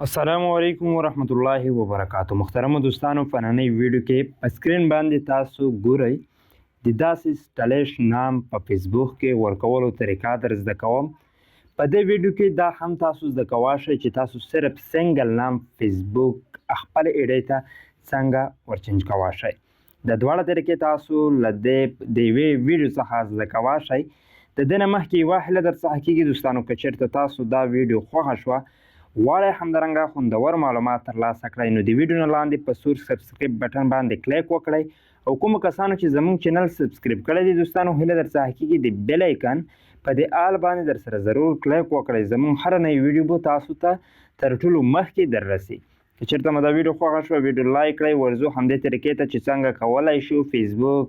السلام علیکم ورحمت الله وبرکاتو. محترم دوستانو، په نننۍ ویډیو کې په سکرین باندې تاسو ګورئ د داسې سټلیش نام په فیسبوک کې ورکولو طریقه در زده کوم. په دې ویډیو کې دا هم تاسو زده کولی شئ چې تاسو صرف سنګل نام فیسبوک خپل ایډۍ ته څنګه ورچینج کولی شئ. د دواړه طریقې تاسو له د یوې ویډیو څخه زده کولی شئ. د دې نه مخکې یوه هیله در څخه کېږي دوستانو، که چېرته تاسو دا ویډیو خوښه شوه غواړئ همدارنګه خوندور معلومات ترلاسه کړئ، نو د ویډیو نه لاندې په سور سبسکرایب بټن باندې کلیک وکړئ او کومو کسانو چې زموږ چینل سبسکرایب کړی دی دوستانو، هیله در څخه کېږي د بیل ایکن په د آل باندې در سره ضرور کلیک وکړئ. زموږ هره نوې ویډیو به تاسو ته تر ټولو مخکې در رسي. که چېرته مو دا ویډیو خوښه شوه ویډیو لایک کړئ. ورځو همدې طریقې ته چې څنګه کولی شو فیسبوک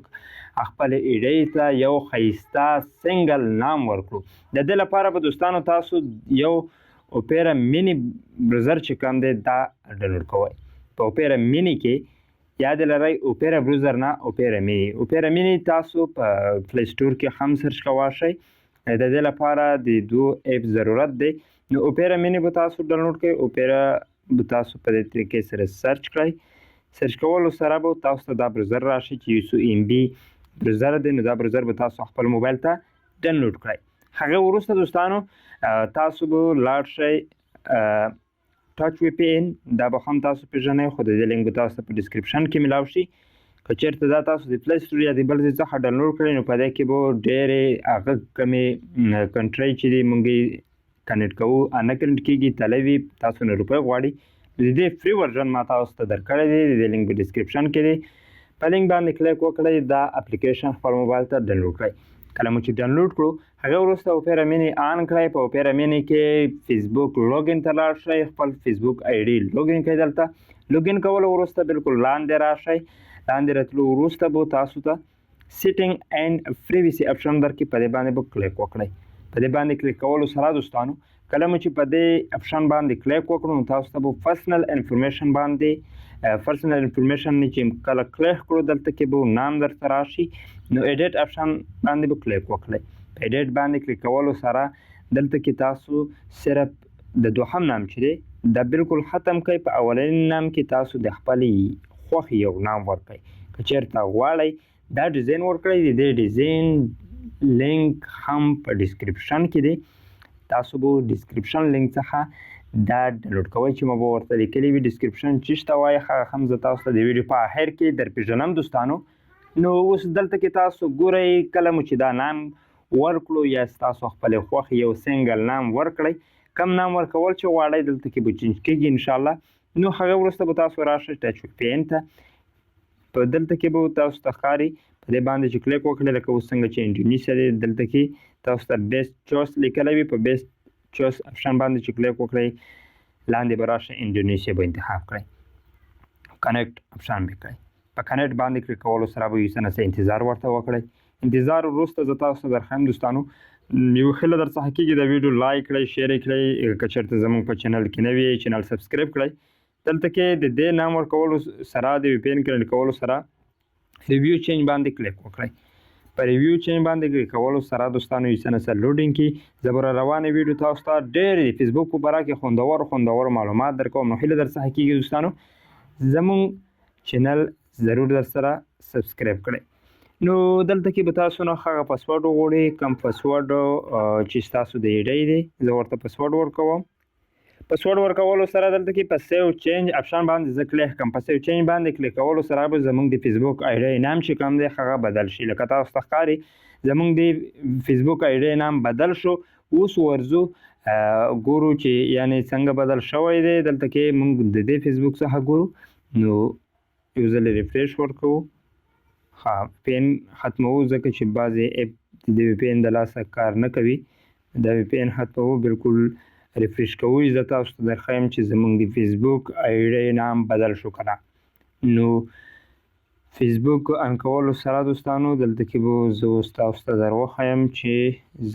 خپل ایډۍ ته یو ښایسته سنګل نام ورکړو. د دې لپاره به دوستانو تاسو یو اوپیرا مینی بروزر چې کوم دی دا ډاونلوډ کوئ. په اوپیرا مینی کې یاد لرئ اوپیرا بروزر نه اوپیرا مینی. اوپیرا مینی تاسو په پلی سټور کې هم سرچ کولی شئ. د دې لپاره د دوه اپ ضرورت دی. نو اوپیرا مینی به تاسو ډاونلوډ کړئ. اوپیرا به تاسو په دې طریقې سره سرچ کړئ. سرچ کولو سره به تاسو ته دا بروزر راشي چې یو څو ام بي بروزر دی. نو دا بروزر به تاسو خپل موبایل ته ډاونلوډ کړئ. هغه وروسته دوستانو تاسو به لاړ شئ ټچ وی پی ان، دا به هم تاسو پیژنئ، خو د دې لینک به تاسو ته په ډسکرپشن کې میلاو شي. که چېرته دا تاسو د پلی سټور یا د بل ځای څخه ډاونلوډ کړئ نو په دې کې به ډېرې هغه کمې کنټرۍ چې دي موږ یې کنیکټ کوو نه کنیکټ کېږي، تللی وي، تاسو نه روپۍ غواړي. د دې فری ورژن ما تاسو ته درکړی دی، د دې لینک په ډسکرپشن کې دی. په لینک باندې کلیک وکړئ، دا اپلیکیشن خپل موبایل ته ډاونلوډ کړئ. کله مو چې ډاونلوډ کړو هغه وروسته اوپیرا مینی آن کړئ. په اوپیرا مینی کې فیسبوک لوګین ته لاړ شئ، خپل فیسبوک آی ډي لوګین کړئ. دلته لوګین کولو وروسته بالکل لاندې راشئ. لاندې راتلو وروسته به تاسو ته سیټینګ اینډ پریویسي اپشن درکړي، په دې باندې به کلیک وکړئ. په دې باندې کلیک کولو سره دوستانو کله مو چې په دې اپشن باندې کلیک وکړو نو تاسو ته به پرسنل انفارمیشن باندې پرسنل انفارمیشن چې کله کلیک کړو دلته کې به نام درته راشي. نو ایډیټ اپشن باندې به کلیک وکړئ. په ایډیټ باندې کلیک کولو سره دلته کې تاسو صرف د دوهم نام چې دی دا بالکل ختم کړئ. په اولني نام کې تاسو د خپلې خوښې یو نام ورکړئ. که چېرته غواړئ دا ډیزاین ورکړئ، د دې ډیزاین لینک هم په ډسکرپشن کې دی. تاسو به ډسکرپشن لینک څخه دا ډاونلوډ کوئ چې ما به ورته لیکلي وي. ډسکرپشن چې ته وایي هغه هم زه تاسو ته د ویډیو په اخر کې در پېژنم دوستانو. نو اوس دلته کې تاسو ګورئ کله مو چې دا نام ورکړو یا تاسو خپل خوښ یو سنګل نام ورکړئ، کم نام ورکول چې غواړئ دلته کې به چینج کېږي انشاءالله. نو هغه وروسته به تاسو راشئ ټچ وی پی ان ته. په دلته کې به تاسو ته ښکاري په دې باندې چې کلیک وکړئ لکه اوس څنګه چې انډونیسیا دی دلته کې تاسو ته بیسټ چویس لیکلی وي. په بیسټ چویس اپشن باندې چې کلیک وکړئ لاندې به راشئ انډونیسیا به انتخاب کړئ. کنیکټ اپشن به کړئ. په کنیکټ باندې کلیک کولو سره به یو څه نه څه انتظار ورته وکړئ. انتظار وروسته زه تاسو ته درښیم دوستانو یو هیله در څخه کېږي دا ویډیو لایک کړئ، شیر یې کړئ. که چېرته زموږ په چینل کې نوي یې چینل سبسکرایب کړئ. دلته کې د دې نام ورکولو سره د وی پی ان کنیکټ کولو سره ریویو چینج باندې کلیک وکړئ. په ریویو چینج باندې کلیک کولو سره دوستانو یو څه نه څه لوډینګ کې زه به روانې ویډیو تاسو ته ډېرې د فیسبوک په باره کې خوندور معلومات درکوم. نو هیله در څخه کېږي دوستانو زموږ چینل ضرور در سره سبسکرایب کړئ. نو دلته کې به تاسو نه هغه پاسورډ وغواړئ، کوم پاسورډ چې ستاسو د ایډۍ دی زه ورته پاسورډ ورکوم. پاسورډ ورکولو سره دلته کې په سیو چینج اپشن باندې زه کلیک کوم. په سیو چینج باندې کلیک کولو سره به زموږ د فیسبوک ایډۍ نام چې کوم دی هغه بدل شي. لکه تاسو ته ښکاري زموږ د فیسبوک ایډۍ نام بدل شو. اوس ورځو ګورو چې یعنې څنګه بدل شوی دی. دلته کې موږ د دې فیسبوک څخه ګورو. نو یو ځل ریفریش ورکوو. پین ختموو ځکه چې بعضې اپ د وی پی ان د لاسه کار نه کوي. دا وی پی ان ختموو بالکل ریفریش کوو. زه تاسو ته درښیم چې زموږ د فیسبوک ایډۍ نام بدل شو که نه. نو فیسبوک ان کولو سره دوستانو دلته کې به زه اوس تاسو ته در وښیم چې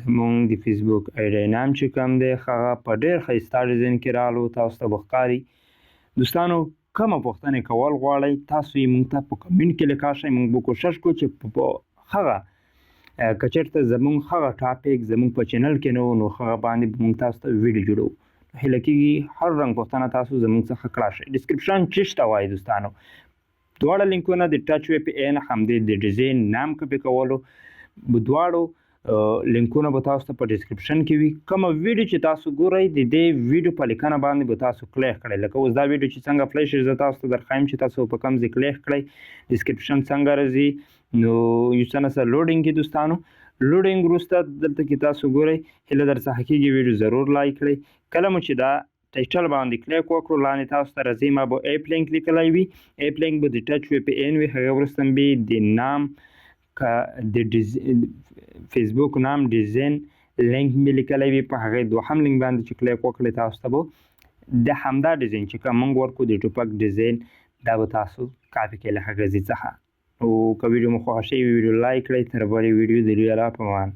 زموږ د فیسبوک ایډۍ نام چې کوم دی هغه په ډېر ښایسته ډیزاین کې رالو. تاسو ته به ښکاري دوستانو کومه پوښتنې کول غواړئ تاسو یې موږ ته په کمنټ کې لیکلی شئ. موږ به کوشش کوو چې په هغه که چېرته زموږ هغه ټاپک زموږ په چینل کې نه و نو هغه باندې به موږ تاسو ته ویډیو جوړوو. هیله کېږي هر رنګ پوښتنه تاسو زموږ څخه کړای شئ. ډسکرپشن چی ته وایي دوستانو، دواړه لینکونه د ټچ وی پی این همدې د ډیزاین نام کپی کولو دواړو لینکونه به تاسو ته په ډسکرپشن کې وي. کومه ویډیو چې تاسو ګورئ د دې ویډیو په لیکنه باندې به تاسو کلیک کړئ. لکه اوس دا ویډیو چې څنګه پلی شي زه تاسو ته درښایم چې تاسو په کوم ځای کلیک کړئ. ډسکرپشن څنګه راځي نو یو څه نه څه لوډینګ کې دوستانو، لوډینګ وروسته دلته کې تاسو ګورئ هیله در څخه کېږي ویډیو ضرور لایک کړئ. کله مو چې دا ټایټل باندې کلیک وکړو لاندې تاسو ته راځي ما به ایپ لینک لیکلی وي، ایپ لینک به د ټچ وی پی این وي، هغه وروسته به د نام د فیسبوک نام ډیزاین لینک مې لیکلی وي، په هغې دوهم لینک باندې چې کلیک وکړئ تاسو ته به د همدا ډیزاین چې کوم موږ ورکړو د ټوپک ډیزاین دا به تاسو کاپي کړئ له هغه ځای څخه. او که ویډیو مو خوښه شوې وي ویډیو لایک کړئ. تر بلې ویډیو د لوی الله په امان.